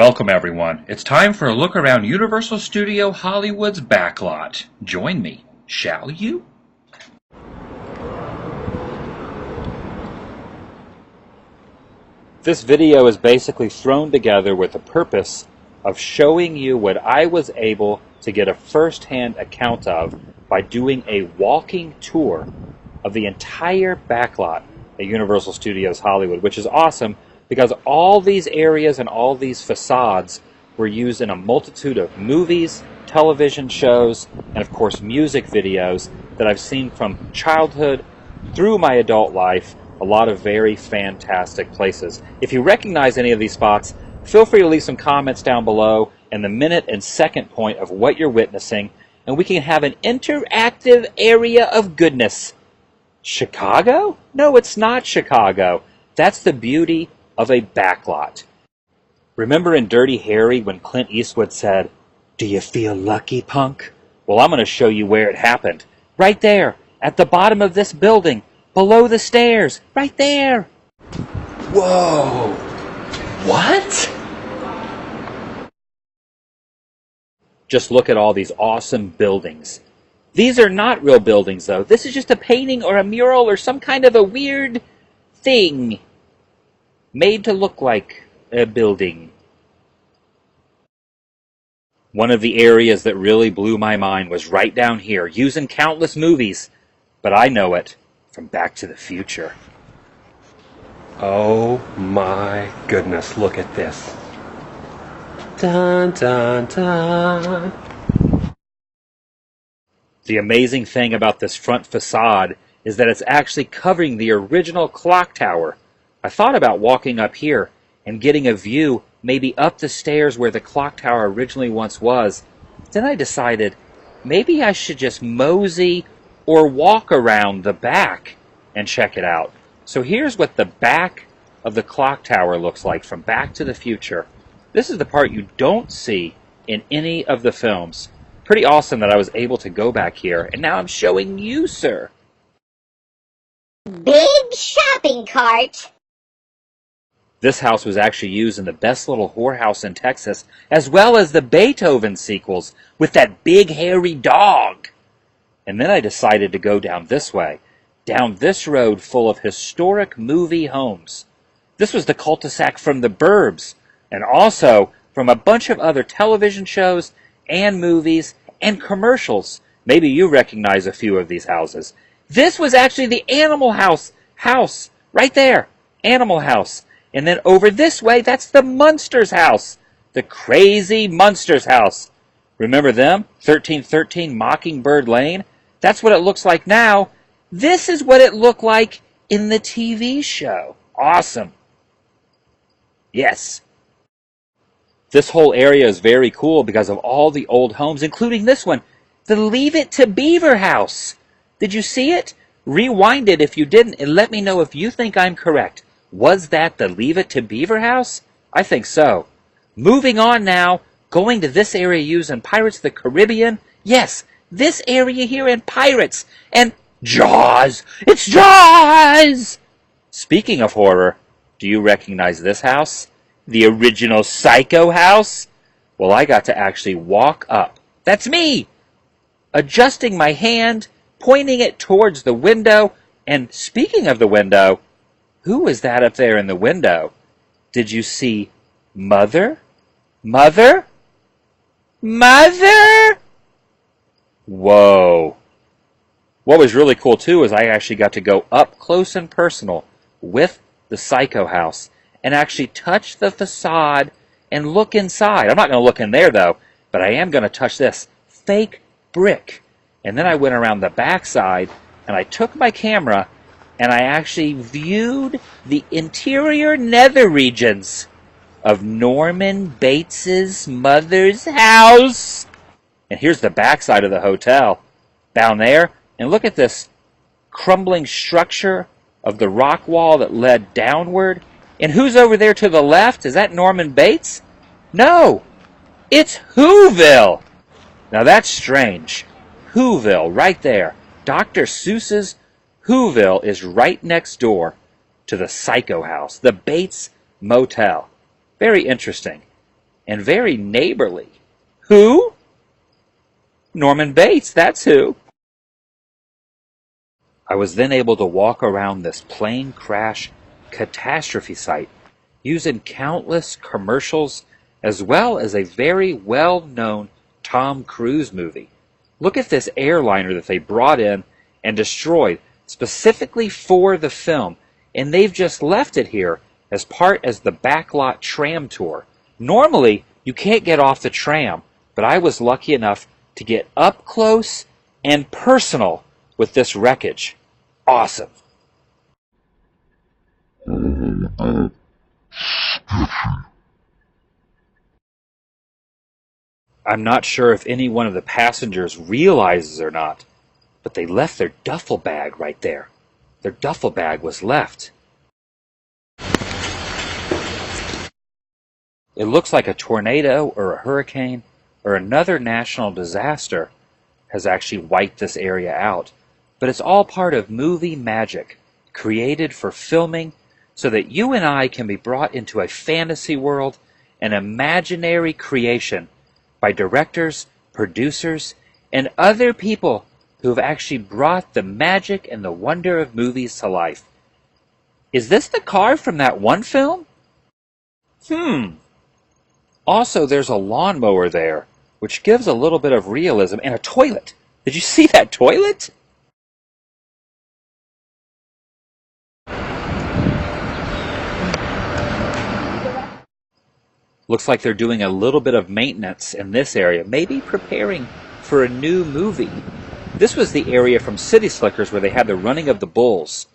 Welcome everyone. It's time for a look around Universal Studio Hollywood's backlot. Join me, shall you? This video is basically thrown together with the purpose of showing you what I was able to get a first-hand account of by doing a walking tour of the entire backlot at Universal Studios Hollywood, which is awesome because all these areas and all these facades were used in a multitude of movies, television shows, and of course music videos that I've seen from childhood through my adult life. A lot of very fantastic places. If you recognize any of these spots, feel free to leave some comments down below and the minute and second point of what you're witnessing, and we can have an interactive area of goodness. Chicago? No, it's not Chicago. That's the beauty of a backlot. Remember in Dirty Harry when Clint Eastwood said, "Do you feel lucky, punk?" Well, I'm going to show you where it happened. Right there, at the bottom of this building. Below the stairs, right there. Whoa! What? Just look at all these awesome buildings. These are not real buildings, though. This is just a painting or a mural or some kind of a weird thing made to look like a building. One of the areas that really blew my mind was right down here, used in countless movies, but I know it from Back to the Future. Oh my goodness, look at this. Dun, dun, dun. The amazing thing about this front facade is that it's actually covering the original clock tower. I thought about walking up here and getting a view maybe up the stairs where the clock tower originally once was. Then I decided maybe I should just mosey or walk around the back and check it out. So here's what the back of the clock tower looks like from Back to the Future. This is the part you don't see in any of the films. Pretty awesome that I was able to go back here, and now I'm showing you, sir. Big shopping cart. This house was actually used in The Best Little Whorehouse in Texas, as well as the Beethoven sequels with that big hairy dog. And then I decided to go down this way, down this road full of historic movie homes. This was the cul-de-sac from The Burbs, and also from a bunch of other television shows and movies and commercials. Maybe you recognize a few of these houses. This was actually the Animal House, right there, Animal House. And then over this way, that's the Munsters house, the crazy Munsters house. Remember them? 1313 Mockingbird Lane? That's what it looks like now. This is what it looked like in the TV show. Awesome. Yes. This whole area is very cool because of all the old homes, including this one, the Leave It to Beaver house. Did you see it? Rewind it if you didn't and let me know if you think I'm correct. Was that the Leave It to Beaver house? I think so. Moving on now, going to this area used in Pirates of the Caribbean. Yes, this area here in Pirates. And Jaws! It's Jaws! Speaking of horror, do you recognize this house? The original Psycho house? Well, I got to actually walk up. That's me! Adjusting my hand, pointing it towards the window. And speaking of the window, who was that up there in the window? Did you see Mother? Mother? Mother? Whoa. What was really cool, too, is I actually got to go up close and personal with the Psycho house and actually touch the facade and look inside. I'm not going to look in there, though, but I am going to touch this fake brick. And then I went around the backside, and I took my camera, and I actually viewed the interior nether regions of Norman Bates's mother's house. And here's the backside of the hotel down there. And look at this crumbling structure of the rock wall that led downward. And who's over there to the left? Is that Norman Bates? No, it's Whoville. Now that's strange. Whoville, right there. Dr. Seuss's Whoville is right next door to the Psycho house, the Bates Motel. Very interesting. and very neighborly. Who? Norman Bates, that's who. I was then able to walk around this plane crash catastrophe site using countless commercials as well as a very well-known Tom Cruise movie. Look at this airliner that they brought in and destroyed specifically for the film, and they've just left it here as part as the backlot tram tour. Normally, you can't get off the tram, but I was lucky enough to get up close and personal with this wreckage. Awesome. I'm not sure if any one of the passengers realizes or not, but they left their duffel bag right there. Their duffel bag was left. It looks like a tornado or a hurricane or another national disaster has actually wiped this area out. But it's all part of movie magic, created for filming so that you and I can be brought into a fantasy world, an imaginary creation by directors, producers, and other people who have actually brought the magic and the wonder of movies to life. Is this the car from that one film? Also, there's a lawnmower there, which gives a little bit of realism, and a toilet. Did you see that toilet? Looks like they're doing a little bit of maintenance in this area, maybe preparing for a new movie. This was the area from City Slickers where they had the running of the bulls.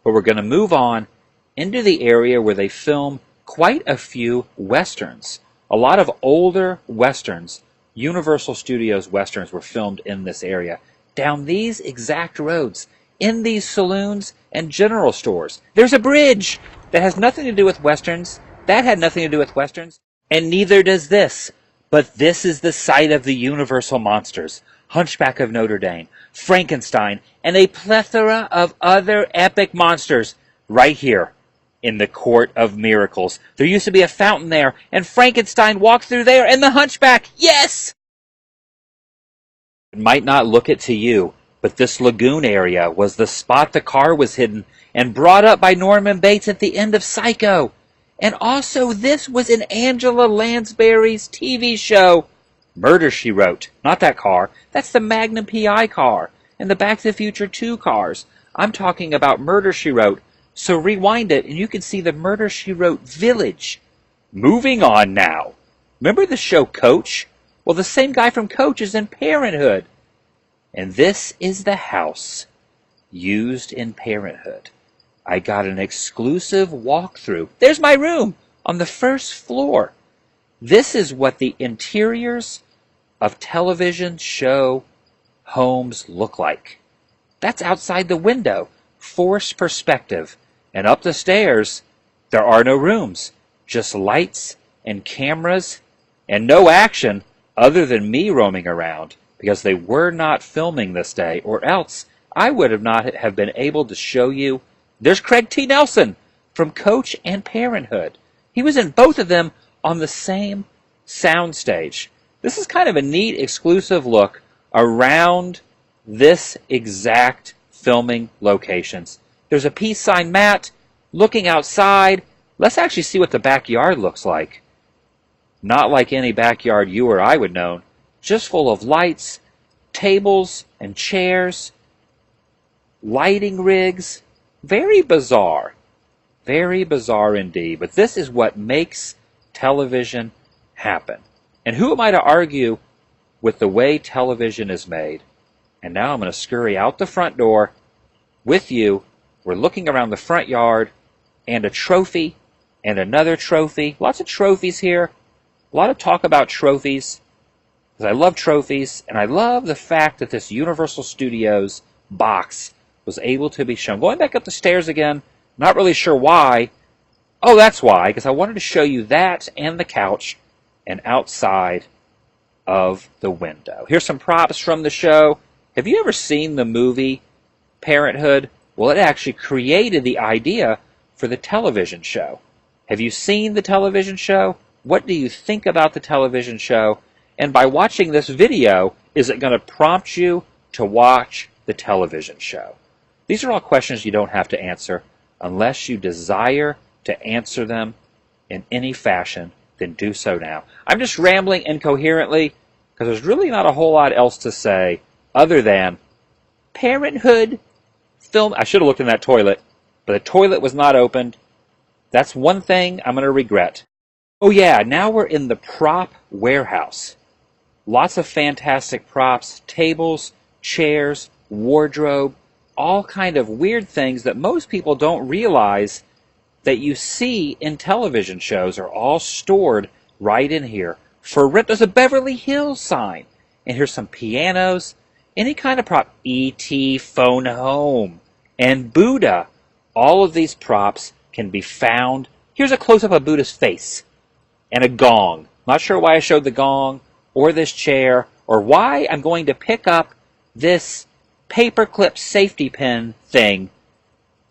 But we're going to move on into the area where they film quite a few westerns. A lot of older westerns, Universal Studios westerns, were filmed in this area. Down these exact roads, in these saloons and general stores. There's a bridge that has nothing to do with westerns. That had nothing to do with westerns. And neither does this. But this is the site of the Universal monsters. Hunchback of Notre Dame, Frankenstein, and a plethora of other epic monsters right here in the Court of Miracles. There used to be a fountain there, and Frankenstein walked through there, and the Hunchback, yes! It might not look it to you, but this lagoon area was the spot the car was hidden and brought up by Norman Bates at the end of Psycho. And also, this was in Angela Lansbury's TV show, Murder, She Wrote. Not that car. That's the Magnum P.I. car and the Back to the Future 2 cars. I'm talking about Murder, She Wrote. So rewind it, and you can see the Murder, She Wrote village. Moving on now. Remember the show Coach? Well, the same guy from Coach is in Parenthood. And this is the house used in Parenthood. I got an exclusive walkthrough. There's my room on the first floor. This is what the interiors of television show homes look like. That's outside the window, forced perspective. And up the stairs, there are no rooms, just lights and cameras and no action other than me roaming around because they were not filming this day, or else I would have not have been able to show you. There's Craig T. Nelson from Coach and Parenthood. He was in both of them on the same soundstage. This is kind of a neat exclusive look around this exact filming locations. There's a peace sign mat looking outside. Let's actually see what the backyard looks like. Not like any backyard you or I would know. Just full of lights, tables and chairs, lighting rigs. Very bizarre. Very bizarre indeed. But this is what makes television happen. And who am I to argue with the way television is made? And now I'm going to scurry out the front door with you. We're looking around the front yard and a trophy and another trophy. Lots of trophies here. A lot of talk about trophies. Because I love trophies. And I love the fact that this Universal Studios box was able to be shown. Going back up the stairs again, not really sure why. Oh, that's why, because I wanted to show you that and the couch and outside of the window. Here's some props from the show. Have you ever seen the movie Parenthood? Well, it actually created the idea for the television show. Have you seen the television show? What do you think about the television show? And by watching this video, is it going to prompt you to watch the television show? These are all questions you don't have to answer. Unless you desire to answer them in any fashion, then do so now. I'm just rambling incoherently because there's really not a whole lot else to say other than Parenthood film. I should have looked in that toilet, but the toilet was not opened. That's one thing I'm going to regret. Oh yeah, now we're in the prop warehouse. Lots of fantastic props, tables, chairs, wardrobe, all kind of weird things that most people don't realize that you see in television shows are all stored right in here. For rent, there's a Beverly Hills sign. And here's some pianos, any kind of prop, E.T., Phone Home, and Buddha. All of these props can be found. Here's a close-up of Buddha's face and a gong. Not sure why I showed the gong or this chair or why I'm going to pick up this paperclip safety pin thing.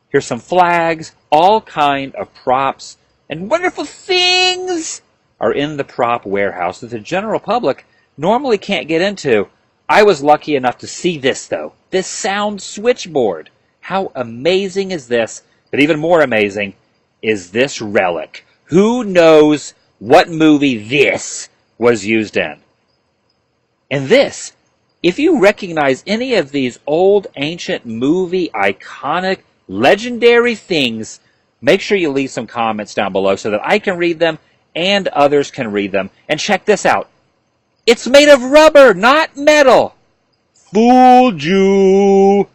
Here's some flags, all kind of props and wonderful things are in the prop warehouse that the general public normally can't get into. I was lucky enough to see this, though. This sound switchboard. How amazing is this? But even more amazing is this relic. Who knows what movie this was used in? And this, if you recognize any of these old, ancient, movie, iconic, legendary things, make sure you leave some comments down below so that I can read them and others can read them. And check this out. It's made of rubber, not metal. Fooled you.